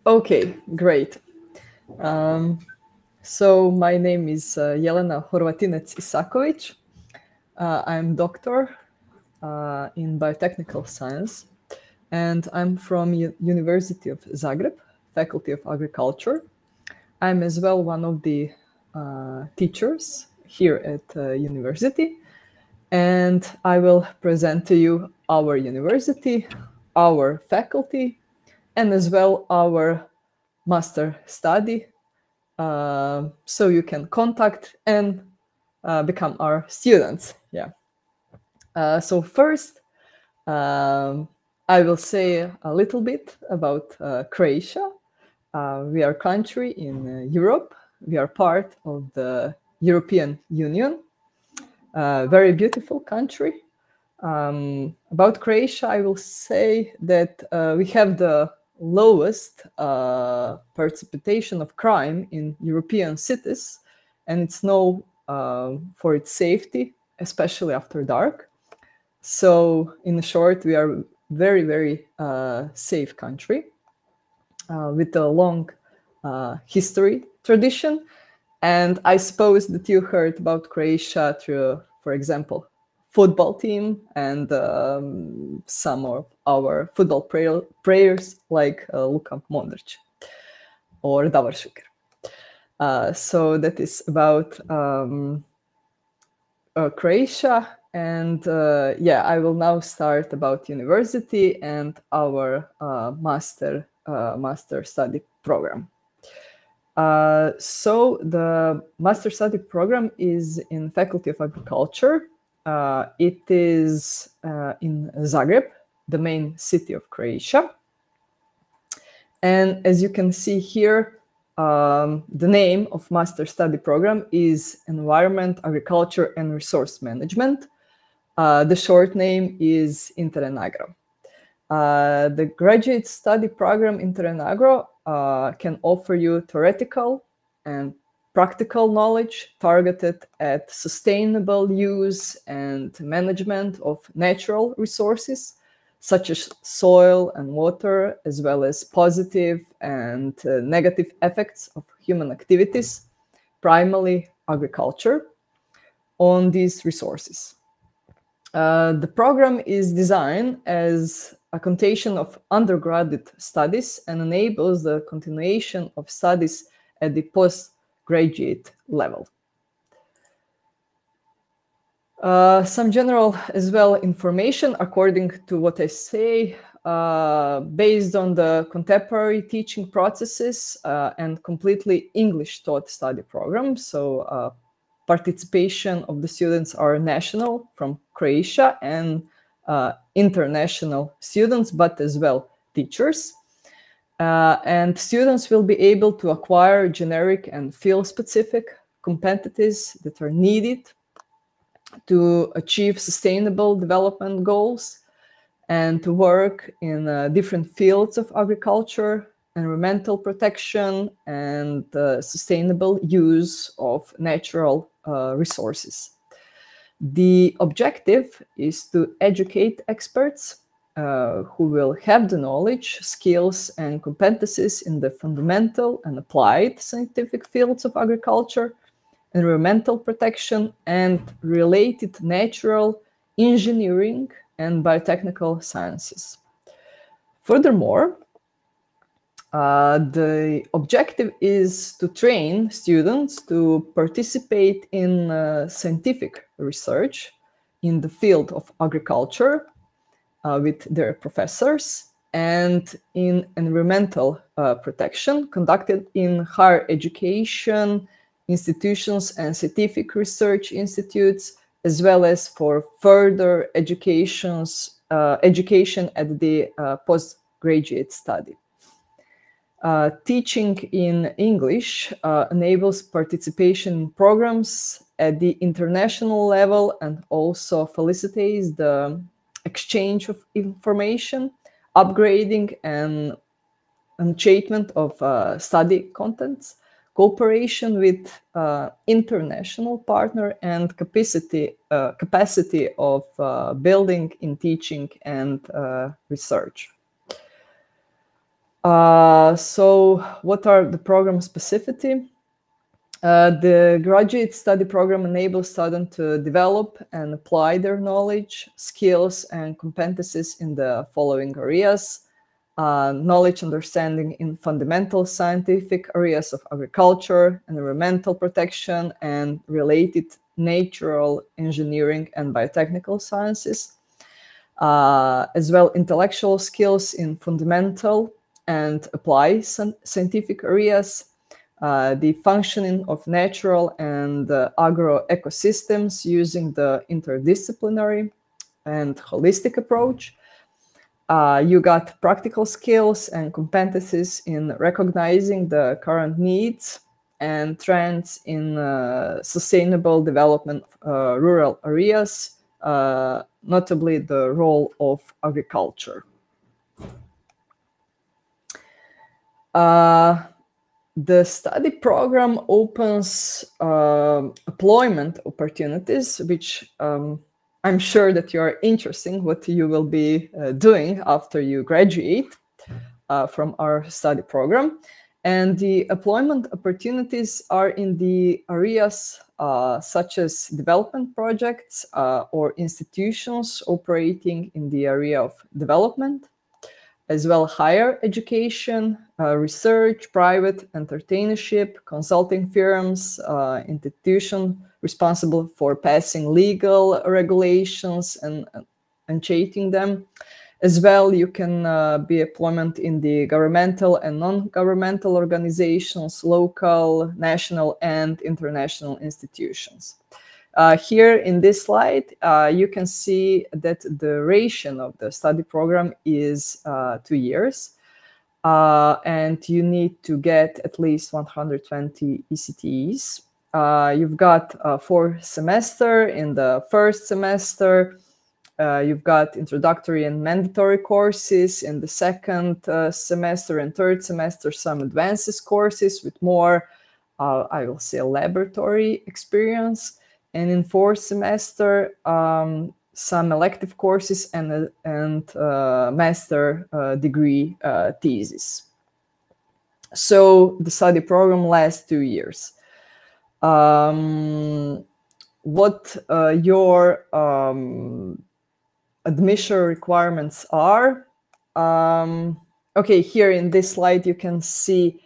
Okay, great. Um, so my name is Jelena Horvatinec-Isakovic. I'm doctor in biotechnical science, and I'm from University of Zagreb, Faculty of Agriculture. I'm as well one of the teachers here at university, and I will present to you our university, our faculty, and as well our master study, so you can contact and become our students. Yeah. So first, I will say a little bit about Croatia. We are a country in Europe. We are part of the European Union. Very beautiful country. About Croatia, I will say that we have the lowest participation of crime in European cities, and it's known for its safety, especially after dark. So, in short, we are very, very safe country with a long history tradition. And I suppose that you heard about Croatia through, for example, football team and some of our football players like Luka Modric or Davor Šuker. So that is about Croatia. And yeah, I will now start about university and our master study program. So the master study program is in Faculty of Agriculture. It is in Zagreb, the main city of Croatia. And as you can see here, the name of master study program is Environment, Agriculture and Resource Management. The short name is Interenagro. The graduate study program Interenagro can offer you theoretical and practical knowledge targeted at sustainable use and management of natural resources, such as soil and water, as well as positive and negative effects of human activities, primarily agriculture, on these resources. The program is designed as a continuation of undergraduate studies and enables the continuation of studies at the postgraduate level. Some general as well information according to what I say, based on the contemporary teaching processes and completely English taught study program. So participation of the students are national from Croatia and international students, but as well teachers. And students will be able to acquire generic and field-specific competencies that are needed to achieve sustainable development goals and to work in different fields of agriculture, environmental protection, and sustainable use of natural resources. The objective is to educate experts who will have the knowledge, skills, and competencies in the fundamental and applied scientific fields of agriculture, environmental protection, and related natural engineering and biotechnical sciences. Furthermore, the objective is to train students to participate in scientific research in the field of agriculture with their professors, and in environmental protection conducted in higher education institutions and scientific research institutes, as well as for further education at the postgraduate study. Teaching in English enables participation in programs at the international level and also facilitates the exchange of information, upgrading and enchantment of study contents, cooperation with international partner, and capacity of building in teaching and research. So what are the program specificity? The graduate study program enables students to develop and apply their knowledge, skills, and competencies in the following areas: knowledge understanding in fundamental scientific areas of agriculture, environmental protection, and related natural engineering and biotechnical sciences, as well intellectual skills in fundamental and applied scientific areas, the functioning of natural and agro ecosystems using the interdisciplinary and holistic approach. You got practical skills and competencies in recognizing the current needs and trends in sustainable development of rural areas, notably the role of agriculture. The study program opens employment opportunities, which I'm sure that you are interested in what you will be doing after you graduate from our study program. And the employment opportunities are in the areas such as development projects or institutions operating in the area of development, as well higher education, research, private entertainment, consulting firms, institutions responsible for passing legal regulations and changing them. As well, you can be employment in the governmental and non-governmental organizations, local, national, and international institutions. Here in this slide, you can see that the duration of the study program is 2 years, and you need to get at least 120 ECTS. You've got 4 semesters. In the first semester, you've got introductory and mandatory courses. In the second semester and third semester, some advanced courses with more, I will say, laboratory experience. And in fourth semester, some elective courses and master degree thesis. So the study program lasts 2 years. What your admission requirements are. Okay, here in this slide you can see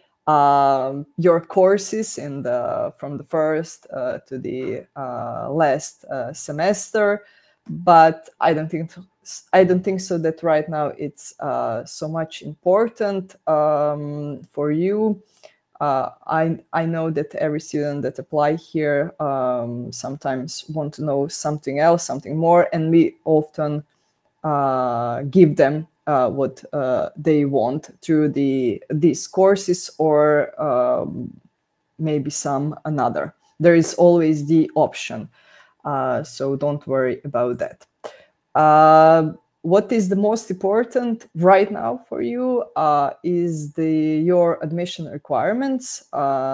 your courses from the first to the last semester, but I don't think so that right now it's so much important for you. I know that every student that apply here sometimes want to know something else, something more, and we often give them what they want through these courses or maybe some another. There is always the option, so don't worry about that. What is the most important right now for you is your admission requirements.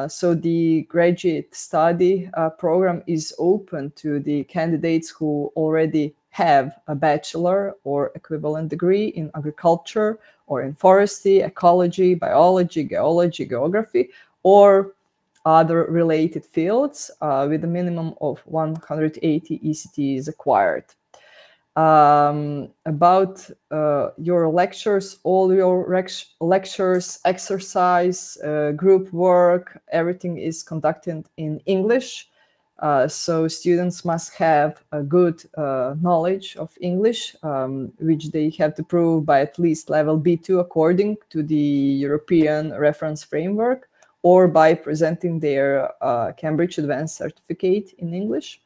So the graduate study program is open to the candidates who already have a bachelor or equivalent degree in agriculture or in forestry, ecology, biology, geology, geography, or other related fields with a minimum of 180 ECTs acquired. About your lectures, all your lectures, exercise, group work, everything is conducted in English. So students must have a good knowledge of English, which they have to prove by at least level B2 according to the European reference framework, or by presenting their Cambridge Advanced Certificate in English.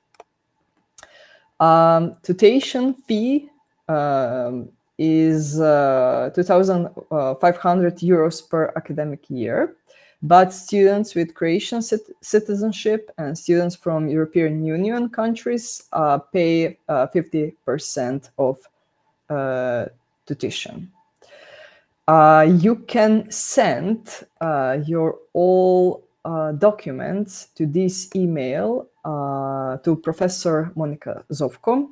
Tuition fee is 2,500 euros per academic year, but students with Croatian citizenship and students from European Union countries pay 50% of tuition. You can send your all documents to this email to Professor Monika Zovko,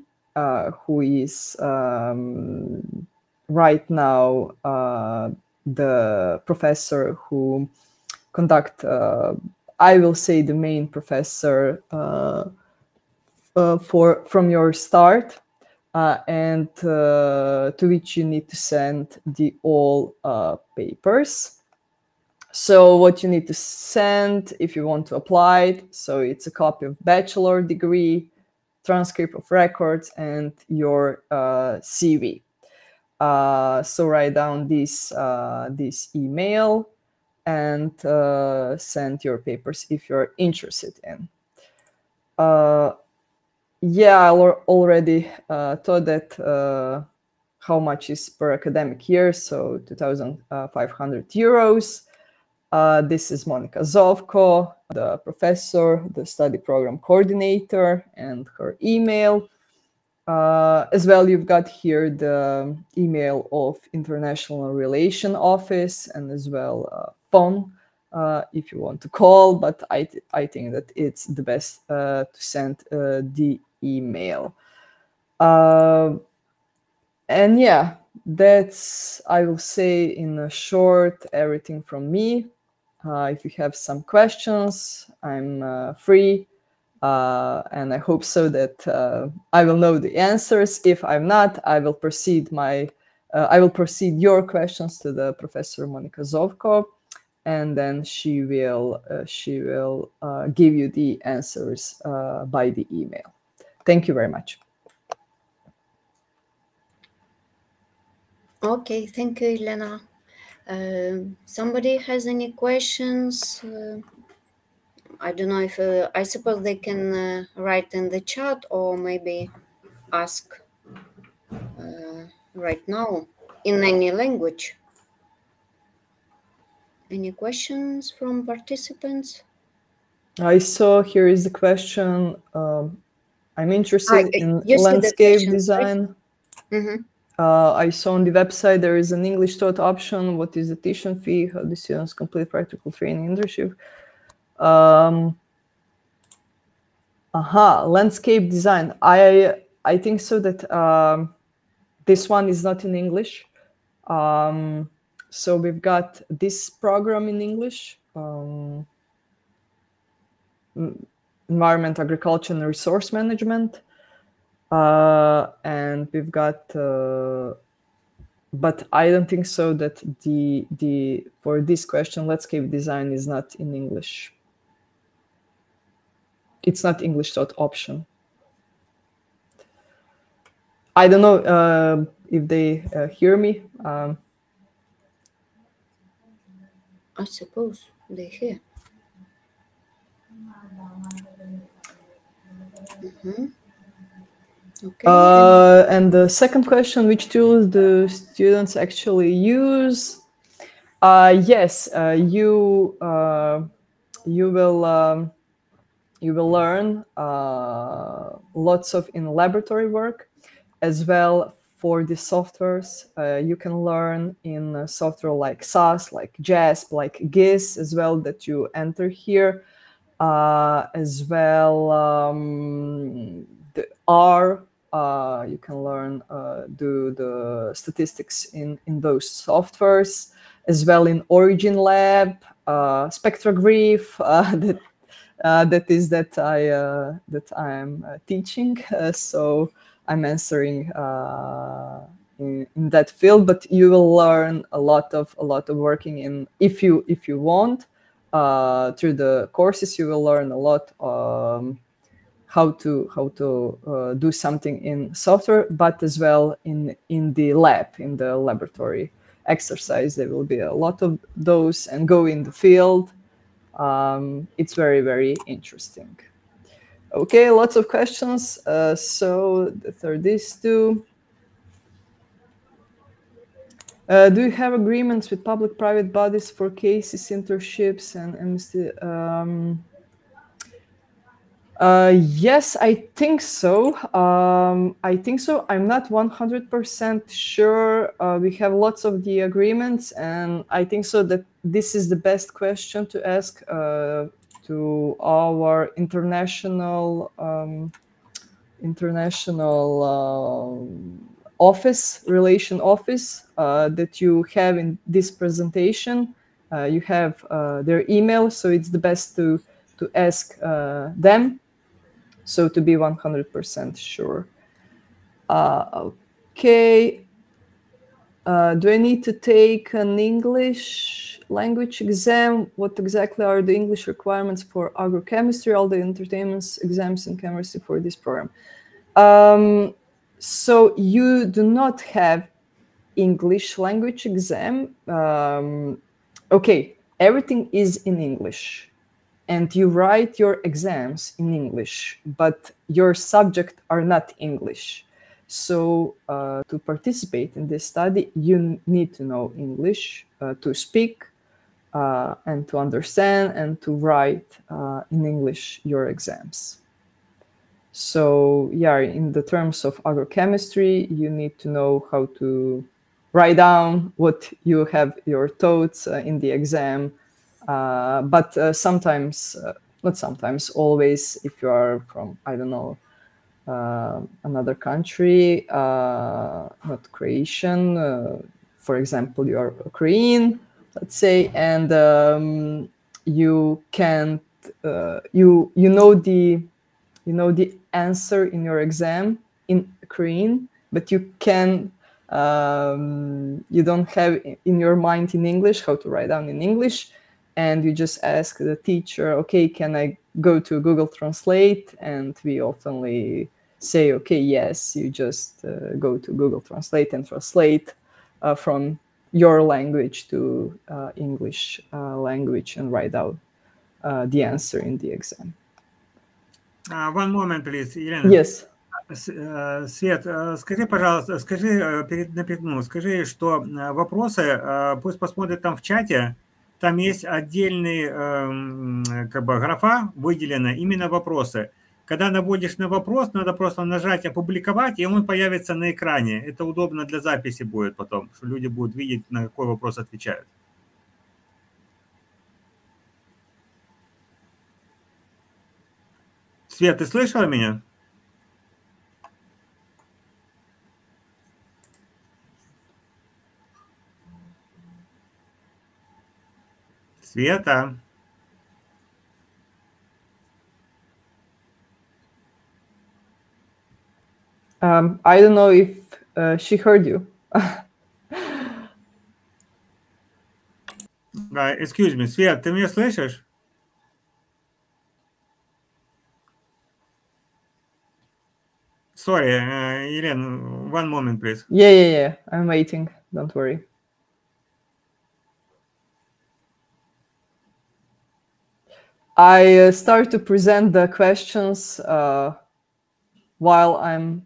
who is right now the professor who conduct, I will say, the main professor from your start, and to which you need to send the all papers. So what you need to send if you want to apply it, so it's a copy of bachelor degree, transcript of records, and your CV. So write down this email and send your papers if you're interested in. Yeah, I already thought that how much is per academic year, so 2,500 euros. This is Monika Zovko, the professor, the study program coordinator, and her email. As well, you've got here the email of International Relation Office, and as well phone if you want to call, but I think that it's the best to send the email. And yeah, that's, I will say in a short, everything from me. If you have some questions, I'm free. And I hope so that I will know the answers. If I'm not, I will proceed your questions to the Professor Monika Zovko, and then she will give you the answers by the email. Thank you very much. Okay, thank you, Elena. Somebody has any questions? I don't know if I suppose they can write in the chat or maybe ask right now in any language. Any questions from participants? I saw here is the question. I'm interested in You landscape design. Mm-hmm. I saw on the website there is an English taught option. What is the tuition fee? How do students complete practical training internship? Landscape design. I think so that this one is not in English. So we've got this program in English. Environment, agriculture, and resource management. And we've got, but I don't think so that the for this question, landscape design is not in English. It's not English taught option. I don't know if they hear me. I suppose they hear. Mm-hmm. Okay. And the second question, which tools do students actually use? Yes, you will learn lots of in laboratory work, as well for the softwares. You can learn in software like SAS, like JASP, like GIS, as well, that you enter here. As well, the R, you can learn do the statistics in those softwares, as well in Origin Lab, Spectrograph, that is that I am teaching. So I'm answering in that field, but you will learn a lot of working in, if you want. Through the courses, you will learn a lot how to do something in software, but as well in the lab, in the laboratory exercise. There will be a lot of those, and go in the field. It's very, very interesting. Okay, lots of questions. So there are these two. Do you have agreements with public-private bodies for cases, internships, and yes, I think so. I'm not 100% sure. We have lots of the agreements, and I think so that this is the best question to ask to our international office that you have in this presentation. You have their email, so it's the best to ask them, so to be 100% sure. Okay. Do I need to take an English language exam? What exactly are the English requirements for agrochemistry, all the entertainment exams in chemistry for this program? So you do not have English language exam. Okay, everything is in English, and you write your exams in English, but your subject are not English. So to participate in this study, you need to know English, to speak and to understand and to write in English your exams. So yeah, in the terms of agrochemistry, you need to know how to write down what you have your thoughts in the exam. But sometimes, not sometimes, always, if you are from, I don't know, another country, not Croatian, for example, you are Korean, let's say, and you can't, you know the answer in your exam in Korean, but you can you don't have in your mind in English how to write down in English, and you just ask the teacher, okay, can I go to Google Translate? And we oftenly say, okay, yes, you just go to Google Translate and translate from your language to English language and write out the answer in the exam. One moment, please, Елена. Yes. Свет, скажи, пожалуйста, скажи, что вопросы, пусть посмотрят там в чате, там есть отдельный, как бы, графа выделена, именно вопросы. Когда наводишь на вопрос, надо просто нажать «Опубликовать», и он появится на экране. Это удобно для записи будет потом, что люди будут видеть, на какой вопрос отвечают. Свет, ты слышала меня? Света. I don't know if she heard you. Excuse me, Свет, ты меня слышишь? Sorry, Елена, one moment, please. Yeah. I'm waiting. Don't worry. I start to present the questions while I'm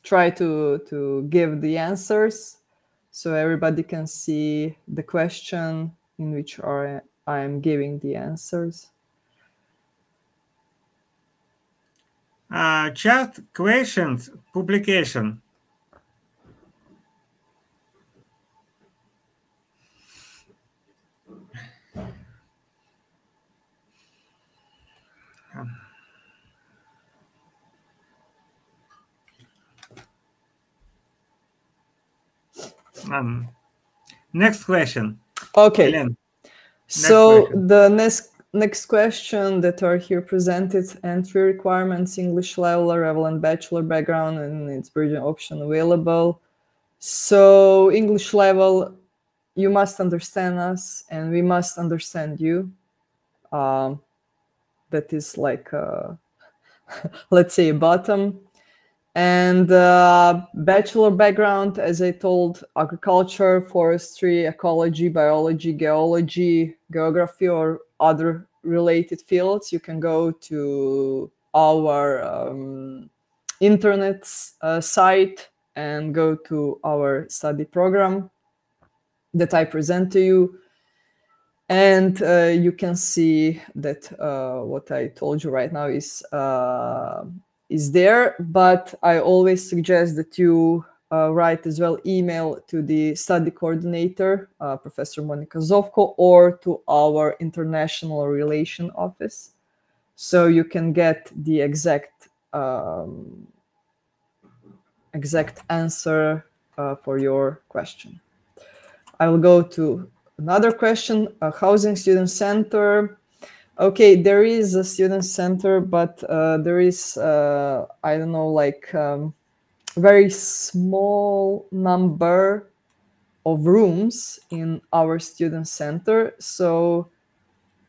try to give the answers, so everybody can see the question in which I'm giving the answers. Chat questions publication. Next question. Okay. Helen, so question. The next question that are here presented: entry requirements, English level, relevant bachelor background, and its bridging option available. So English level, you must understand us and we must understand you. That is like let's say bottom. And bachelor background, as I told, agriculture, forestry, ecology, biology, geology, geography, or other related fields. You can go to our internet site and go to our study program that I present to you. And you can see that what I told you right now is there, but I always suggest that you write as well email to the study coordinator, Professor Monika Zovko, or to our international relation office, so you can get the exact exact answer for your question. I will go to another question, a housing student center. Okay, there is a student center, but there is, I don't know, like very small number of rooms in our student center. So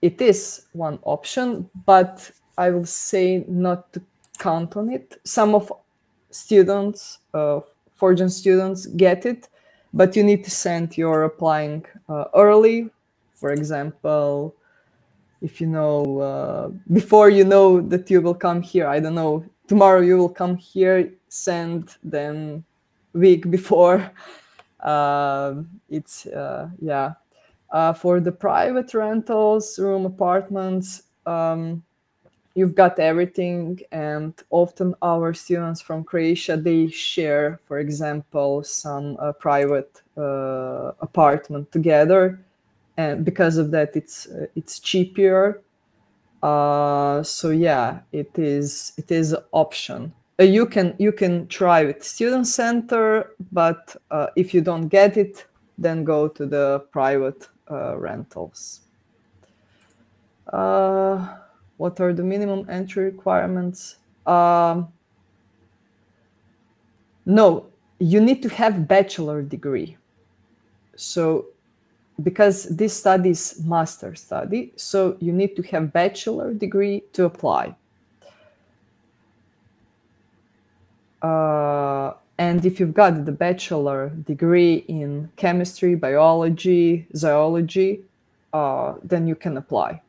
it is one option, but I will say not to count on it. Some of students, foreign students, get it, but you need to send your applying early. For example, if you know, before you know that you will come here, I don't know, tomorrow you will come here, send then week before. It's, yeah. For the private rentals, room apartments, you've got everything, and often our students from Croatia, they share, for example, some private apartment together, and because of that it's cheaper. So yeah, it is an option. You can try with student center, but if you don't get it, then go to the private rentals. What are the minimum entry requirements? No, you need to have bachelor degree. So because this study is master study, so you need to have bachelor degree to apply. And if you've got the bachelor degree in chemistry, biology, zoology, then you can apply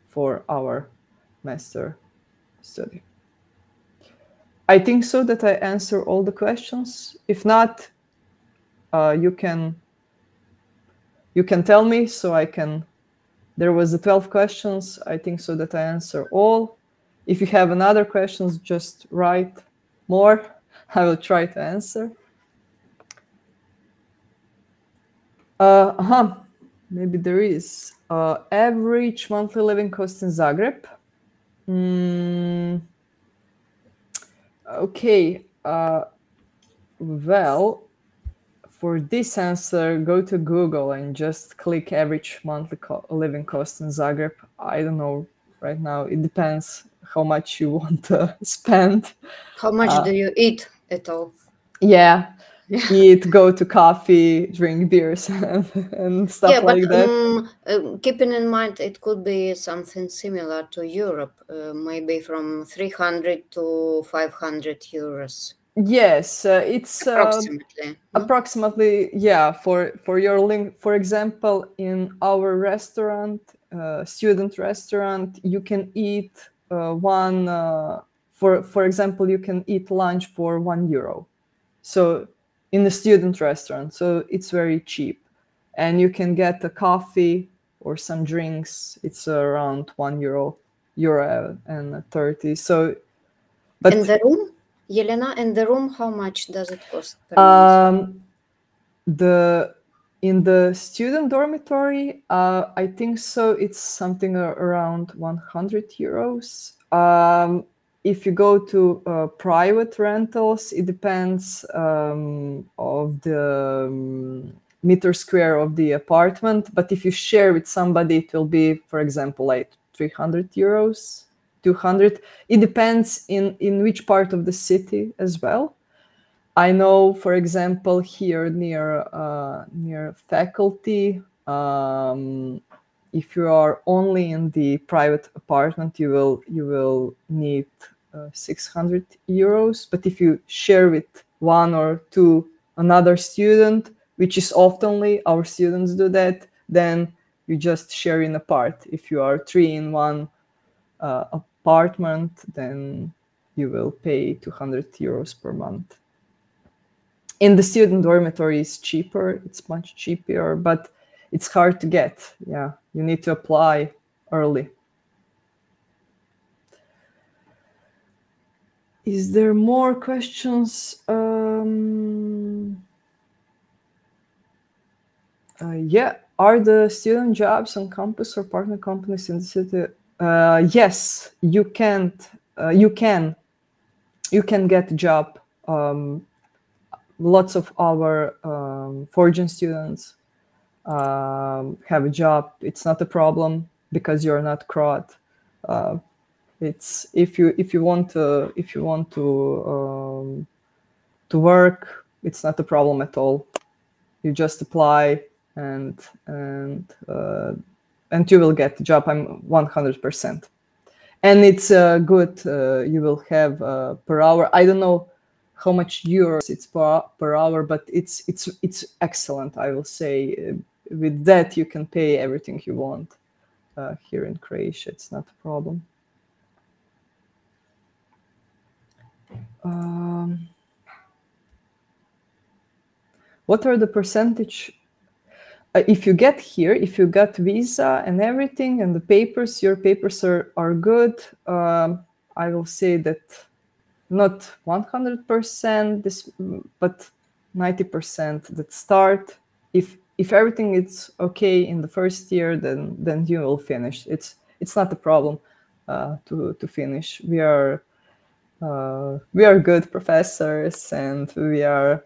for our master study. I think so that I answer all the questions. If not, you can tell me so I can. There was the 12 questions. I think so that I answer all. If you have another questions, just write more. I will try to answer. Maybe there is. Average monthly living cost in Zagreb. Okay. Well, for this answer, go to Google and just click average monthly living cost in Zagreb. I don't know right now. It depends how much you want to spend. How much do you eat at all? Yeah. Eat, go to coffee, drink beers, and stuff like that. Keeping in mind it could be something similar to Europe, maybe from 300 to 500 euros. Yes, it's approximately. Approximately, yeah. For your link, for example, in our restaurant, student restaurant, you can eat one. For example, you can eat lunch for €1. So in the student restaurant, so it's very cheap, and you can get a coffee or some drinks. It's around €1, and 30. So, but in the room, Yelena, in the room, how much does it cost per month? In the student dormitory, I think so. It's something around €100. If you go to private rentals, it depends of the meter square of the apartment. But if you share with somebody, it will be, for example, like €300, 200. It depends in which part of the city as well. I know, for example, here near faculty, if you are only in the private apartment, you will need €600. But if you share with one or two another student, which is oftenly our students do that, then you just share in a part. If you are 3 in one apartment, then you will pay €200 per month. In the student dormitory, it's cheaper. It's much cheaper, but it's hard to get. Yeah, you need to apply early. Is there more questions? Yeah. Are the student jobs on campus or partner companies in the city? Yes, you can get a job lots of our foreign students have a job. It's not a problem because you're not Croat. It's if you want to work, it's not a problem at all. You just apply and you will get the job. I'm 100%. And it's good. You will have per hour. I don't know how much euros it's per hour, but it's excellent. I will say with that you can pay everything you want here in Croatia. It's not a problem. What are the percentage? If you get here, if you got visa and everything and the papers, your papers are good. I will say that not 100%, but 90% that start. If everything is okay in the first year, then you will finish. It's not a problem to finish. We are good professors, and we are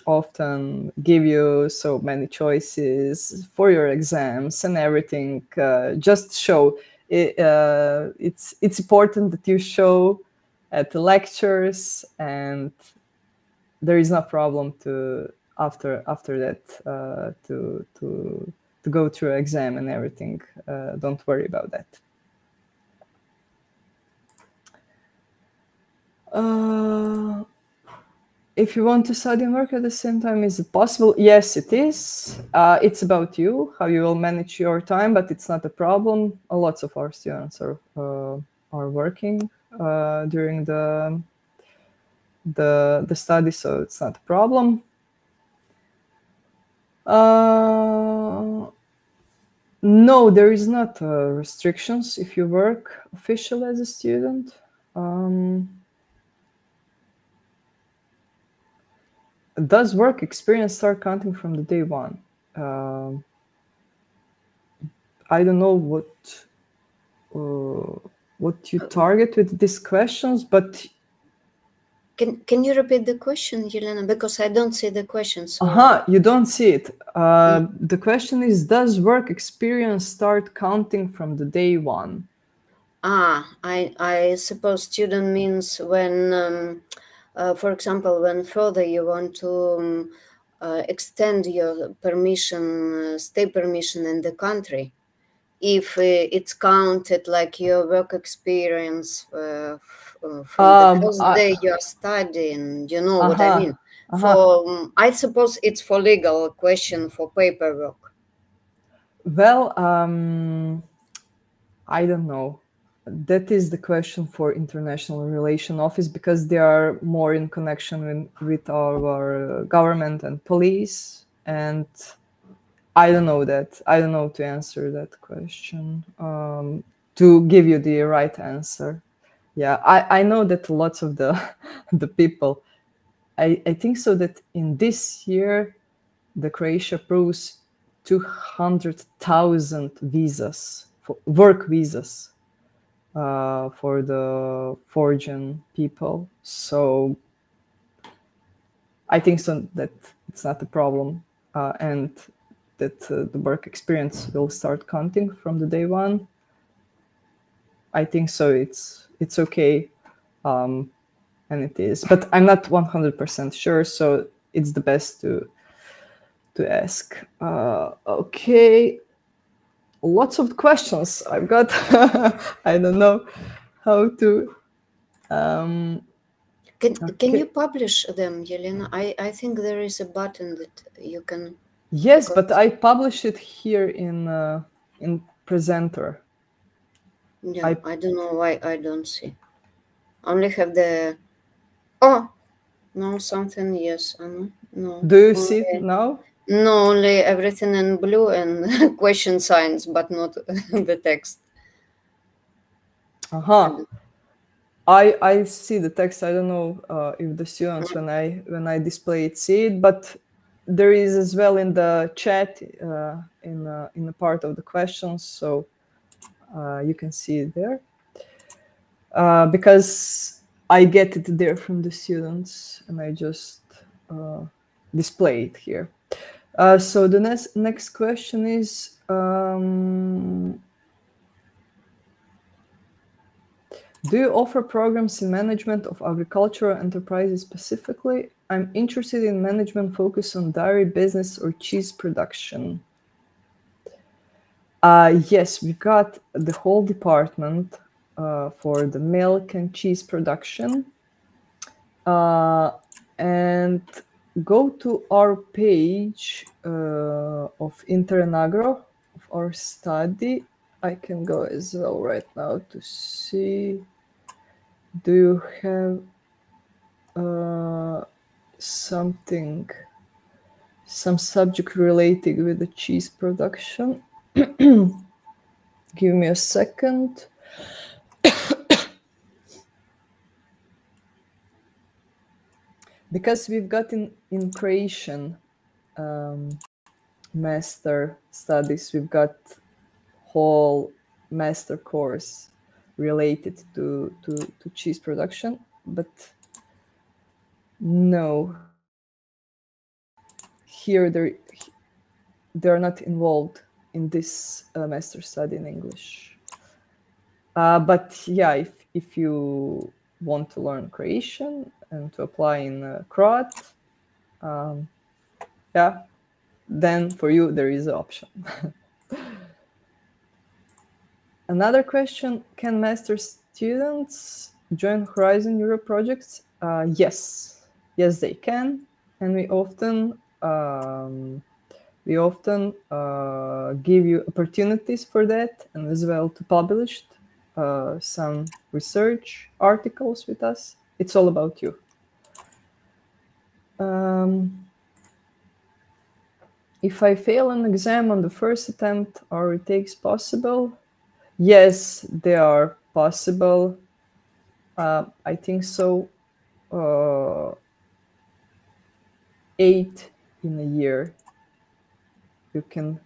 often give you so many choices for your exams and everything. Just show it, it's important that you show at the lectures, and there is no problem to after that to go through exam and everything. Don't worry about that. If you want to study and work at the same time, is it possible? Yes, it is. It's about you, how you will manage your time, but it's not a problem. Lots of our students are working during the study, so it's not a problem. No, there is not restrictions if you work officially as a student. Does work experience start counting from the day one? I don't know what you target with these questions, but can you repeat the question, Yelena? Because I don't see the question. So you don't see it. The question is, does work experience start counting from the day one? I suppose student means when for example, when further you want to extend your permission, stay permission in the country, if it's counted like your work experience from the first day you're studying, you know what I mean? For I suppose it's for legal question for paperwork. Well, I don't know. That is the question for International Relation Office, because they are more in connection with our government and police, and I don't know that. I don't know to answer that question, to give you the right answer. Yeah, I know that lots of the people, I think so that in this year, the Croatia approves 200,000 visas, work visas, for the foreign people. So I think so that it's not a problem, and that the work experience will start counting from the day one. I think so. It's okay, and it is. But I'm not 100% sure, so it's the best to ask. Okay. Lots of questions I've got. I don't know how to. Can you publish them, Yelena? I think there is a button that you can. Yes, but I publish it here in Presenter. Yeah, I don't know why I don't see. Only have the. Oh, no, something. Yes, no. Do you see it now? No, only everything in blue and question signs, but not the text. I see the text. I don't know if the students when I display it see it, but there is as well in the chat in the part of the questions, so you can see it there. Because I get it there from the students, and I just display it here. So the next question is, do you offer programs in management of agricultural enterprises specifically? I'm interested in management focused on dairy business or cheese production. Yes, we've got the whole department for the milk and cheese production. And go to our page of Internagro, of our study. I can go as well right now to see. Do you have something, some subject related with the cheese production? Give me a second. Because we've got in Croatian master studies, we've got whole master course related to cheese production, but no, here they're not involved in this master study in English. But yeah, if you want to learn Croatian and to apply in Croat, yeah, then for you there is an option. Another question, can master students join Horizon Europe projects? Yes, they can, and we often give you opportunities for that, and as well to publish some research articles with us. It's all about you. If I fail an exam on the first attempt, are retakes possible? Yes, they are possible. I think so. 8 in a year. You can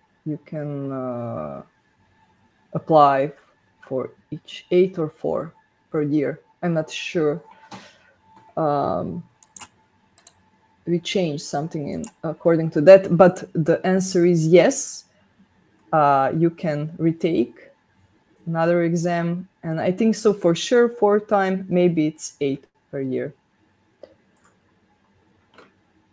apply for each 8 or 4 per year. I'm not sure. We changed something according to that, but the answer is yes. You can retake another exam, and I think so for sure 4 times, maybe it's 8 per year.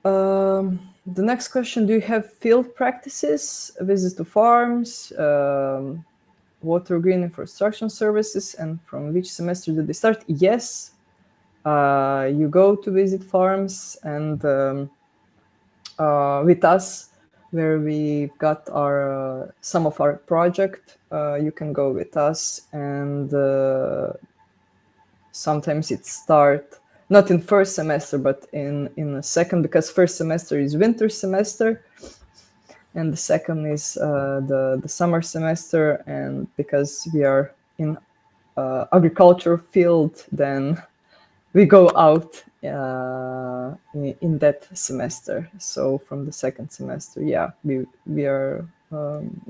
The next question, do you have field practices, visits to farms, water green infrastructure services, and from which semester did they start? Yes, you go to visit farms, and with us, where we've got our some of our project, you can go with us, and sometimes it start not in first semester, but in the second, because first semester is winter semester, and the second is the summer semester. And because we are in agriculture field, then we go out in that semester. So from the second semester, yeah, we are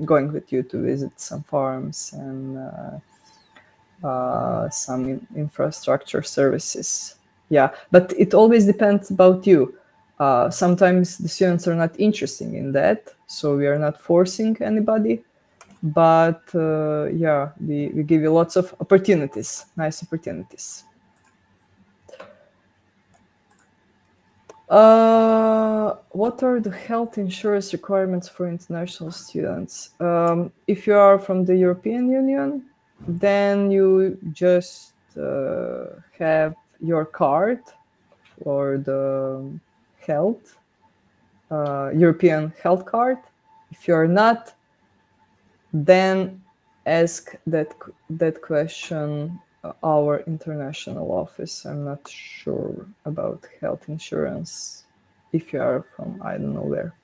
going with you to visit some farms and some infrastructure services. Yeah, but it always depends about you. Sometimes the students are not interested in that, so we are not forcing anybody. But yeah, we give you lots of opportunities, nice opportunities. What are the health insurance requirements for international students? If you are from the European Union, then you just have your card for the health, European health card. If you're not, then ask that question our international office. I'm not sure about health insurance if you are from I don't know where.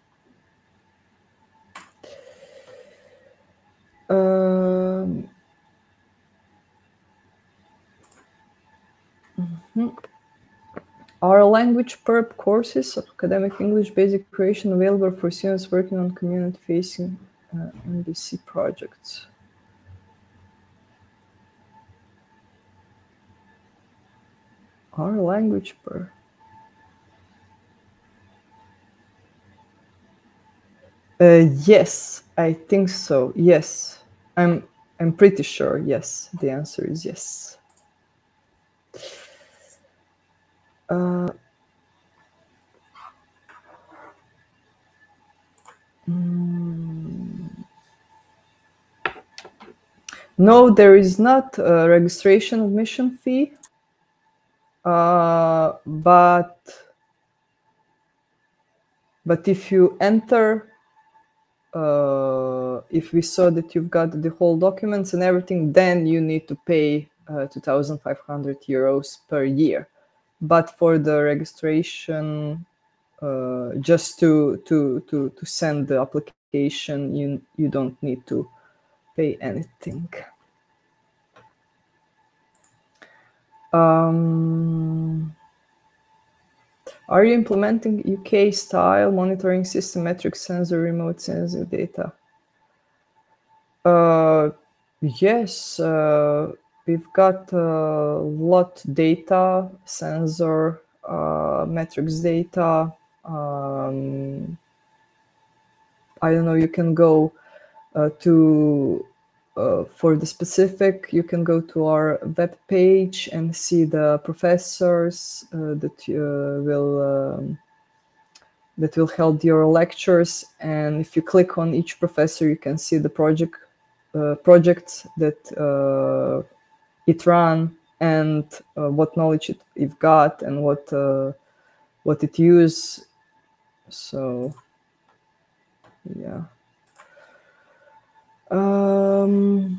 Are language prep courses of academic English basic Croatian available for students working on community-facing NBC projects? Our language per. Yes, I think so. Yes, I'm pretty sure. Yes, the answer is yes. No, there is not a registration admission fee, but if you enter, if we saw that you've got the whole documents and everything, then you need to pay 2,500 euros per year. But for the registration, just to send the application, you don't need to pay anything. Are you implementing UK style monitoring system, metric sensor, remote sensor data? Yes, we've got a lot data, sensor, metrics data. I don't know, you can go to for the specific, you can go to our web page and see the professors that will help your lectures. And if you click on each professor, you can see the projects that it ran, and what knowledge it got, and what it used. So yeah. The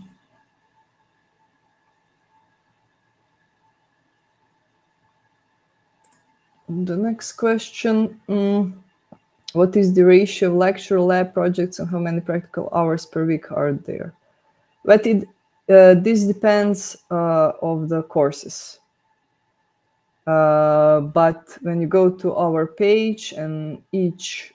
next question, what is the ratio of lecture, lab projects, and how many practical hours per week are there? But this depends of the courses. But when you go to our page and each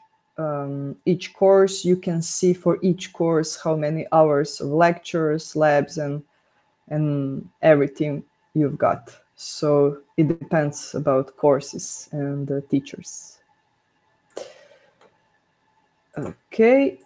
course, you can see for each course how many hours of lectures, labs, and everything you've got. So it depends about courses and the teachers. Okay.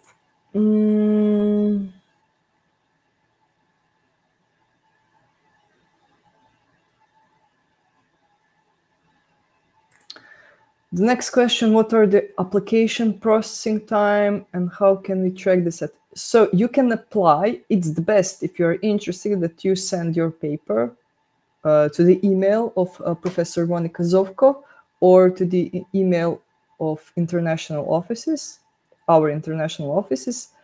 The next question, what are the application processing time and how can we track this? So you can apply. It's the best if you're interested that you send your paper to the email of Professor Monika Zovko or to the email of international offices, our international offices,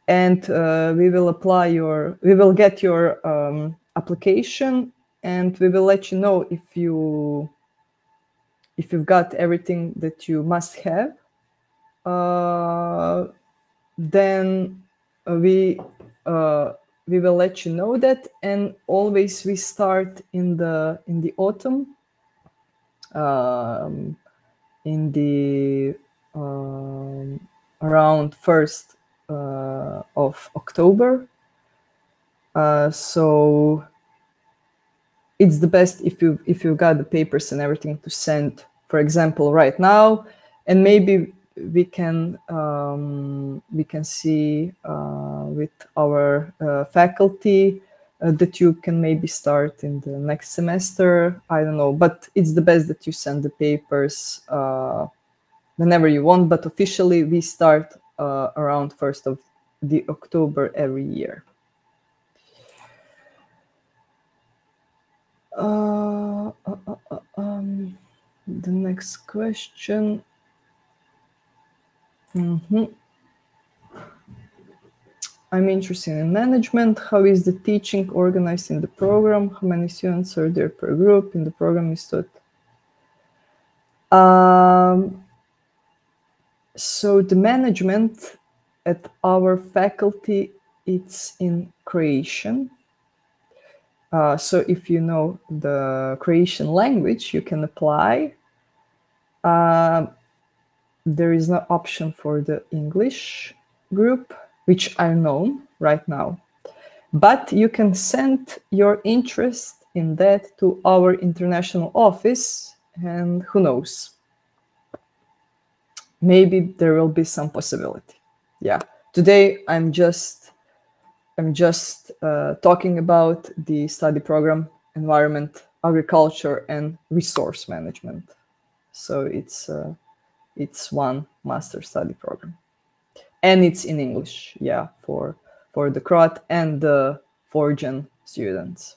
and we will get your application, and we will let you know if you've got everything that you must have. Then we will let you know that, and always we start in the autumn, in the around 1st of October. So it's the best if you got the papers and everything to send, for example, right now, and maybe we can see with our faculty that you can maybe start in the next semester. I don't know, but it's the best that you send the papers whenever you want. But officially, we start around 1st of the October every year. The next question. I'm interested in management. How is the teaching organized in the program? How many students are there per group in the program is taught? So the management at our faculty, it's in Croatian. So if you know the Croatian language, you can apply. There is no option for the English group, which I know right now. But you can send your interest in that to our international office, and who knows, maybe there will be some possibility. Yeah, today I'm just talking about the study program environment, agriculture, and resource management. So it's one master study program, and it's in English. Yeah, for the Croat and the foreign students.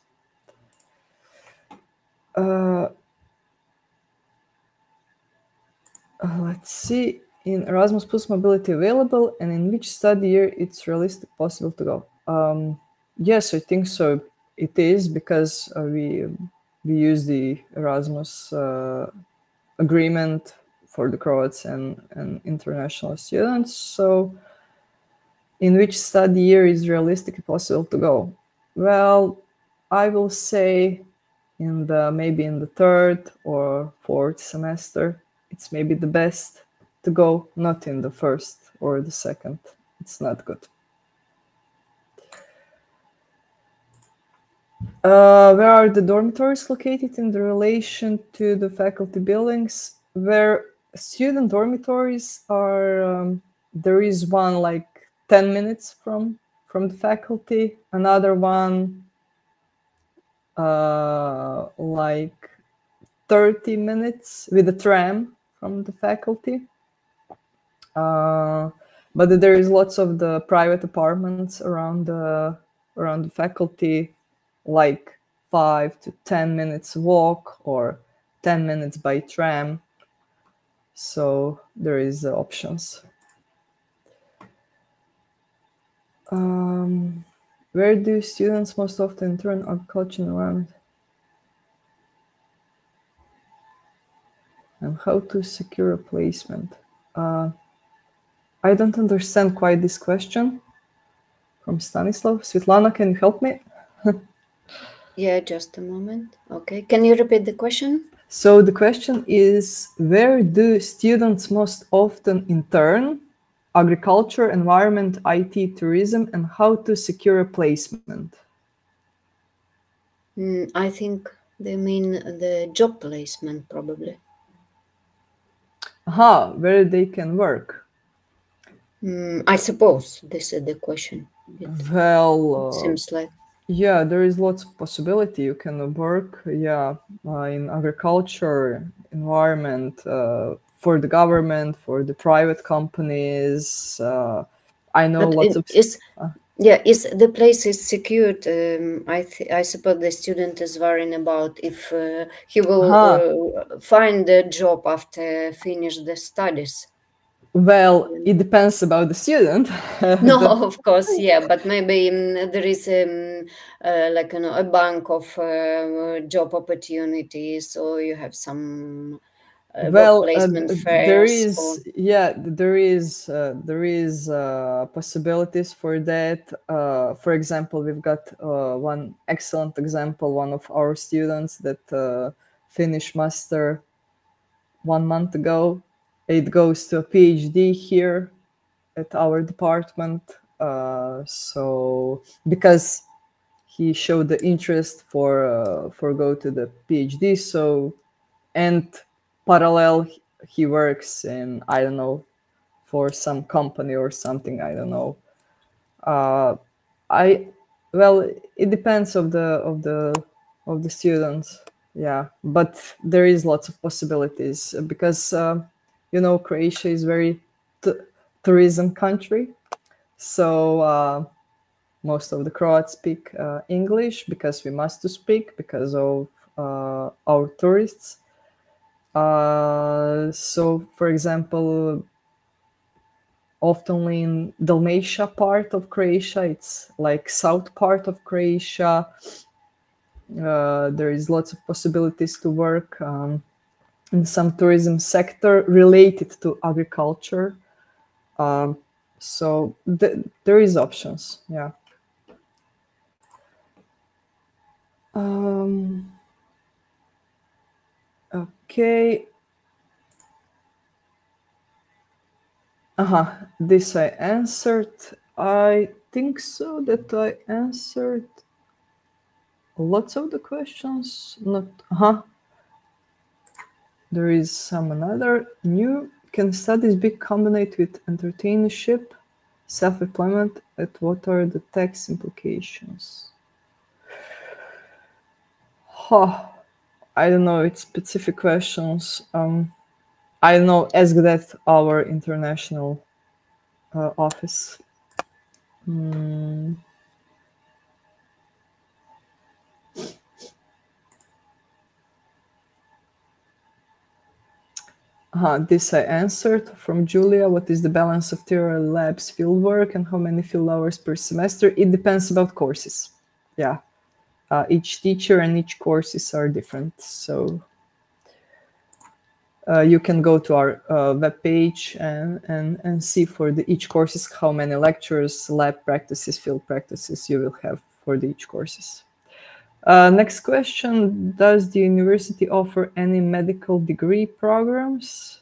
Let's see. In Erasmus Plus mobility available, and in which study year it's realistic possible to go? Yes, I think so. It is because we use the Erasmus agreement for the Croats and international students. So, in which study year is realistically possible to go? Well, I will say maybe in the third or fourth semester. It's maybe the best to go, not in the first or the second. It's not good. Where are the dormitories located in the relation to the faculty buildings? Where student dormitories are, there is one like 10 minutes from the faculty, another one like 30 minutes with a tram from the faculty. But there is lots of the private apartments around the faculty, like 5 to 10 minutes walk or 10 minutes by tram. So there is options. Where do students most often turn agriculture environment? And how to secure a placement? I don't understand quite this question from Stanislav. Svetlana, can you help me? Yeah, just a moment. Okay, can you repeat the question? So the question is, where do students most often intern? Agriculture, environment, IT, tourism, and how to secure a placement? I think they mean the job placement, probably. Aha, where they can work. I suppose this is the question. Well, Seems like. yeah, there is lots of possibility. You can work, in agriculture, environment, for the government, for the private companies. I know But lots of. is the place is secured? I suppose the student is worrying about if he will find a job after finish the studies. Well, it depends about the student. No, of course, yeah, but maybe there is like a bank of job opportunities, or you have some work placement there fairs. is possibilities for that. For example, we've got one excellent example. One of our students that finished master 1 month ago. It goes to a PhD here at our department. So because he showed the interest for go to the PhD, so and parallel he works in, I don't know, for some company or something, I don't know. I well, it depends of the students, yeah, but there is lots of possibilities because Croatia is very tourism country, so most of the Croats speak English because we must to speak because of our tourists. So, for example, often in Dalmatia part of Croatia, it's like south part of Croatia. There is lots of possibilities to work in some tourism sector related to agriculture. So there is options, yeah. Okay. This I answered. I think so that I answered. lots of the questions. Not There is some another new. Can studies be combined with entertainership, self-employment? And what are the tax implications? I don't know. It's specific questions. I don't know. Ask that our international office. This I answered from Julia. What is the balance of theory labs fieldwork and how many field hours per semester? It depends about courses. Yeah. Each teacher and each courses are different. So you can go to our webpage and see for each courses how many lectures, lab practices, field practices you will have for each courses. Next question, does the university offer any medical degree programs?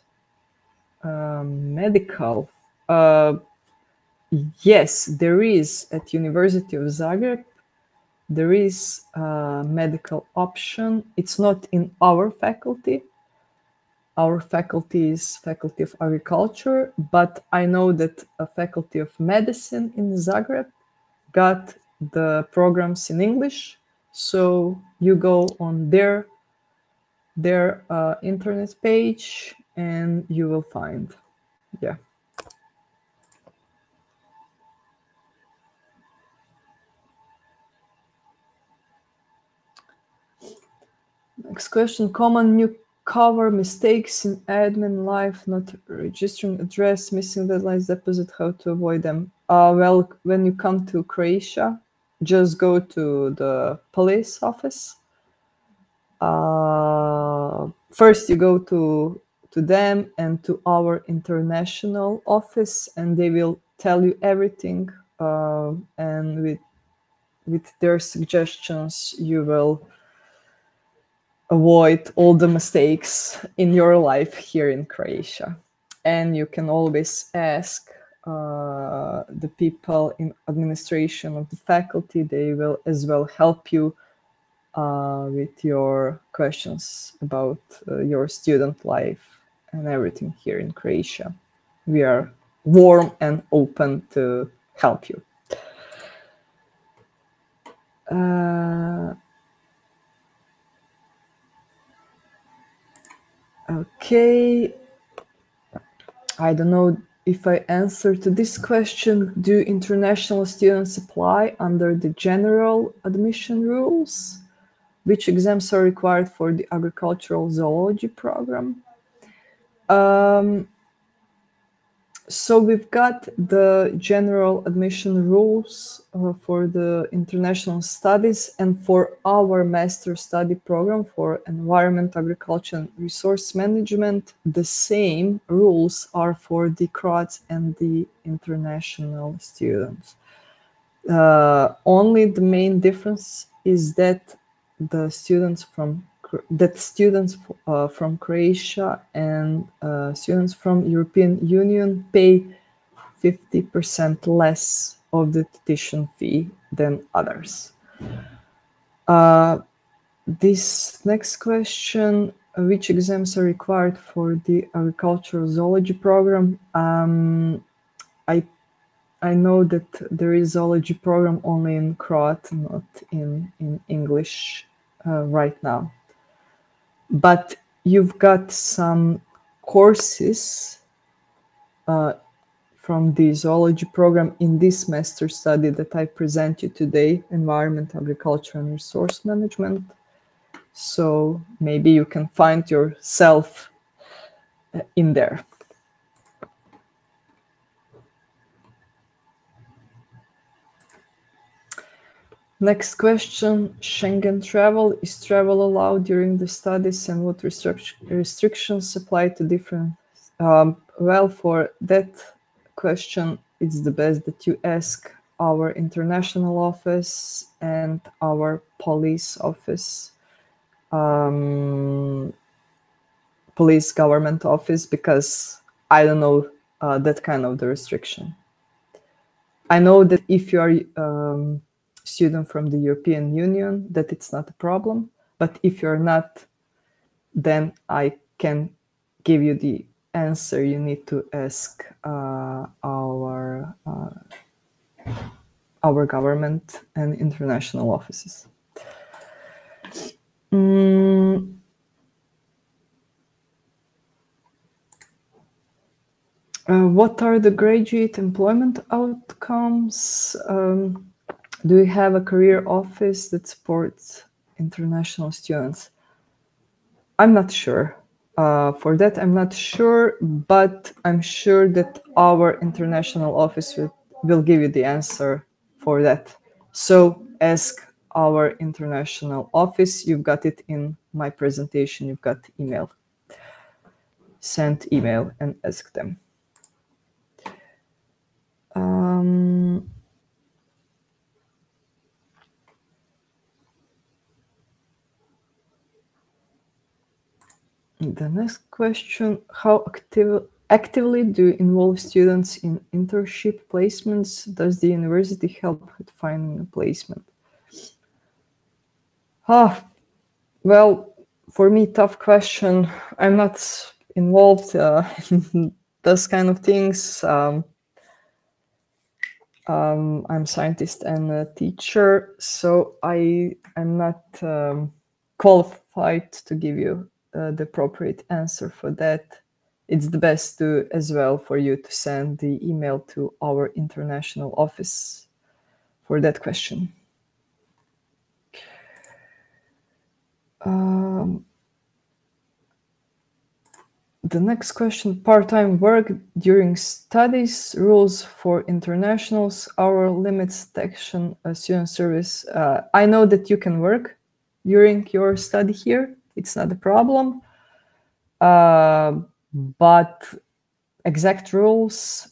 Medical. Yes, there is at University of Zagreb. There is a medical option. It's not in our faculty. Our faculty is Faculty of Agriculture, but I know that a Faculty of Medicine in Zagreb got the programs in English. So you go on their internet page and you will find. Yeah. Next question, common newcomer mistakes in admin life, not registering address, missing deadlines, deposit, how to avoid them? Well, when you come to Croatia, just go to the police office. First you go to them and to our international office, and they will tell you everything, and with their suggestions you will avoid all the mistakes in your life here in Croatia. And you can always ask the people in administration of the faculty. They will as well help you with your questions about your student life and everything here in Croatia. We are warm and open to help you. Okay, I don't know if I answer to this question. Do international students apply under the general admission rules? Which exams are required for the agricultural zoology program? So we've got the general admission rules for the international studies, and for our master study program for environment, agriculture, and resource management, the same rules are for the Croats and the international students. Only the main difference is that the students from Croatia and students from European Union pay 50% less of the tuition fee than others. This next question, which exams are required for the agricultural zoology program? I know that there is zoology program only in Croat, not in English right now. But you've got some courses from the zoology program in this master study that I present you today, Environment, Agriculture, and Resource Management. So maybe you can find yourself in there. Next question, Schengen travel. Is travel allowed during the studies, and what restrictions apply to different? Well, for that question, it's the best that you ask our international office and our police office, police government office, because I don't know that kind of the restriction. I know that if you are student from the European Union, that it's not a problem. But if you're not, then I can give you the answer. You need to ask our government and international offices. What are the graduate employment outcomes? Do you have a career office that supports international students? I'm not sure. For that, I'm not sure, but I'm sure that our international office will give you the answer for that. So ask our international office. You've got it in my presentation. You've got email. Send email and ask them. The next question, how actively do you involve students in internship placements? Does the university help with finding a placement? Well, for me, tough question. I'm not involved in those kind of things. I'm a scientist and a teacher, so I'm not qualified to give you the appropriate answer for that. It's the best to, as well, for you to send the email to our international office for that question. The next question, part-time work during studies, rules for internationals, hour limits, section, student service. I know that you can work during your study here. It's not a problem. But exact rules,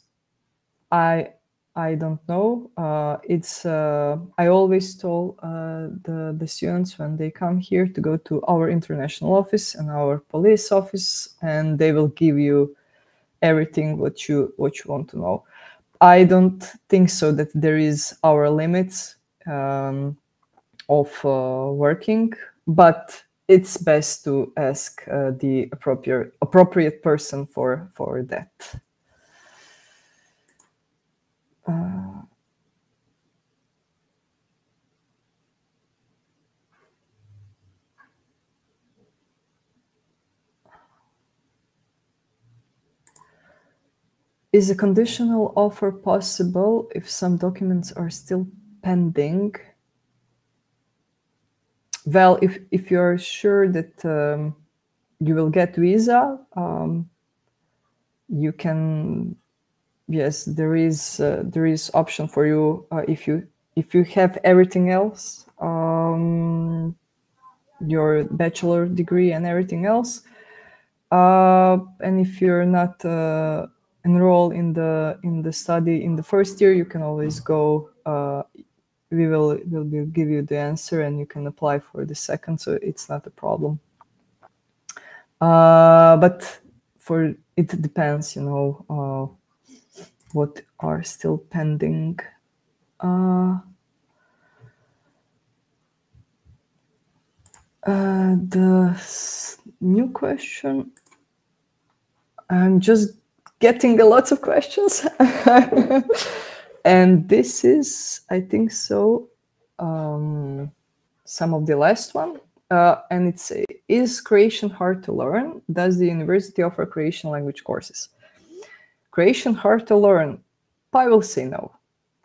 I don't know. I always told the students when they come here to go to our international office and our police office, and they will give you everything what you want to know. I don't think so that there is hour limits of working, but it's best to ask the appropriate person for that. Is a conditional offer possible if some documents are still pending? Well, if you're sure that you will get visa, you can. Yes, there is option for you if you have everything else, your bachelor degree and everything else, and if you're not enrolled in the study in the first year, you can always go. We will give you the answer, and you can apply for the second, so it's not a problem. But it depends, what are still pending. The new question. I'm just getting a lot of questions. And this is, I think so, some of the last one. And it's, is Croatian hard to learn? Does the university offer Croatian language courses? Croatian hard to learn? I will say no.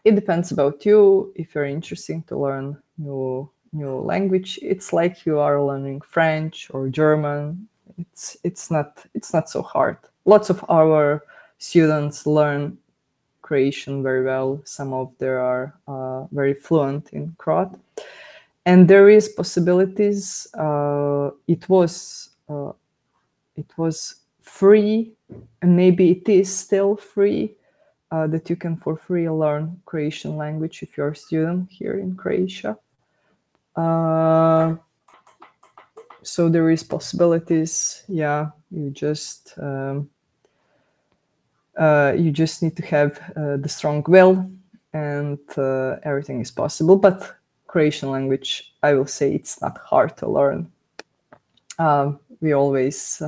It depends about you. If you're interested to learn new language, it's like you are learning French or German. It's not so hard. Lots of our students learn Croatian very well. Some of them are very fluent in Croat, and there is possibilities. It was free, and maybe it is still free, that you can for free learn Croatian language if you're a student here in Croatia. So there is possibilities. Yeah, you just need to have the strong will, and everything is possible. But Croatian language, I will say it's not hard to learn. We always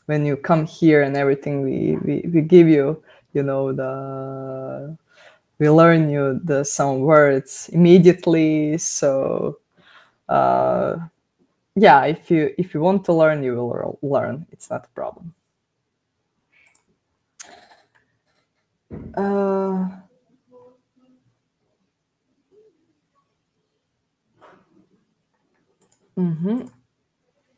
when you come here and everything, we give you, you know, we learn you some words immediately. So yeah, if you want to learn, you will learn. It's not a problem.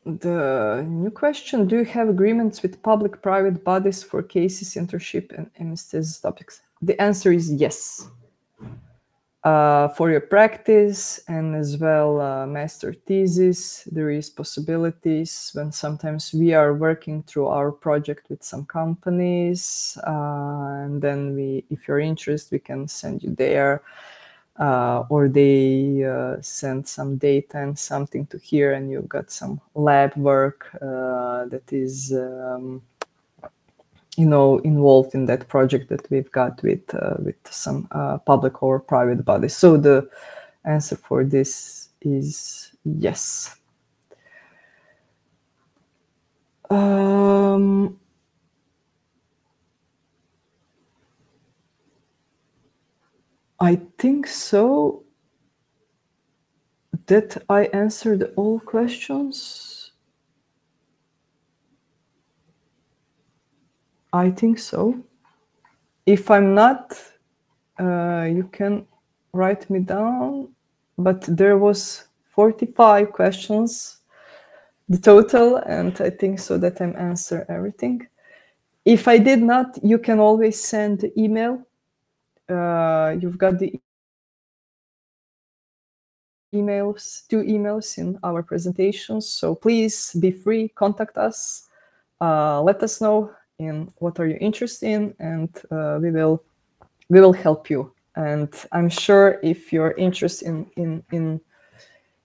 The new question: do you have agreements with public-private bodies for cases, internship, and MSTs topics? The answer is yes. For your practice and as well master thesis, there is possibilities when sometimes we are working through our project with some companies, and then if you're interested, we can send you there, or they send some data and something to here, and you've got some lab work that is you know, involved in that project that we've got with some public or private bodies. So the answer for this is yes. I think so that I answered all questions. I think so. If I'm not, you can write me down, but there was 45 questions, the total, and I think so that I'm answer everything. If I did not, you can always send email. You've got the emails, 2 emails in our presentations, so please be free, contact us, let us know in what are you interested in, and we will help you. And I'm sure if you're interested in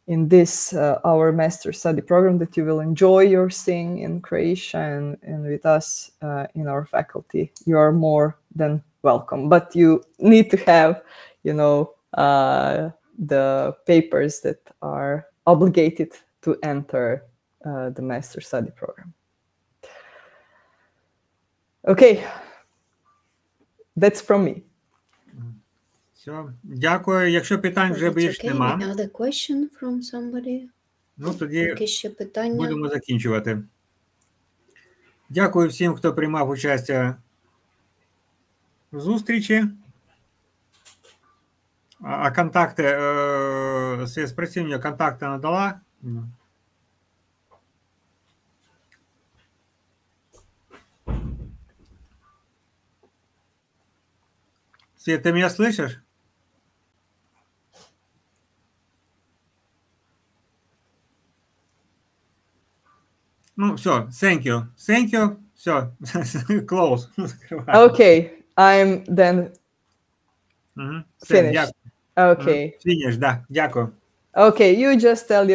this our master study program, that you will enjoy your staying in Croatia and with us in our faculty. You are more than welcome, but you need to have, you know, the papers that are obligated to enter the master study program. Okay, that's from me. Все, дякую. Якщо питань вже більш нема. Another question from somebody? Ну, тоді Якісь ще питання? будемо закінчувати. Дякую всім, хто приймав участь в зустрічі. А контакти, спецпрацівник контакти надала. Свет, ты меня слышишь? Ну, все, thank you, все, close. Okay, I'm then finished. Okay. Finish, да, дякую. Okay, you just tell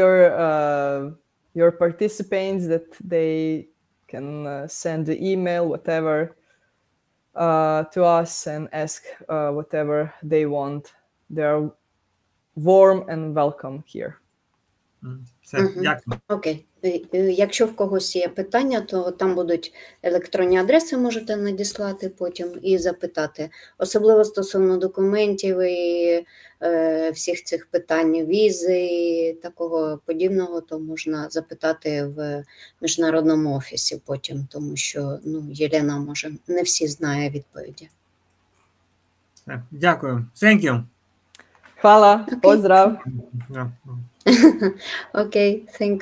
your participants that they can send the email, whatever, to us and ask whatever they want. They're warm and welcome here. Окей. Якщо в когось є питання, то там будуть електронні адреси, можете надіслати потім і запитати. Особливо стосовно документів і всіх цих питань, візи і такого подібного, то можна запитати в міжнародному офісі потім, тому що Єлена, може, не всі знає відповіді. Дякую. Thank you. Hvala, pozdrav. Окей, thank you.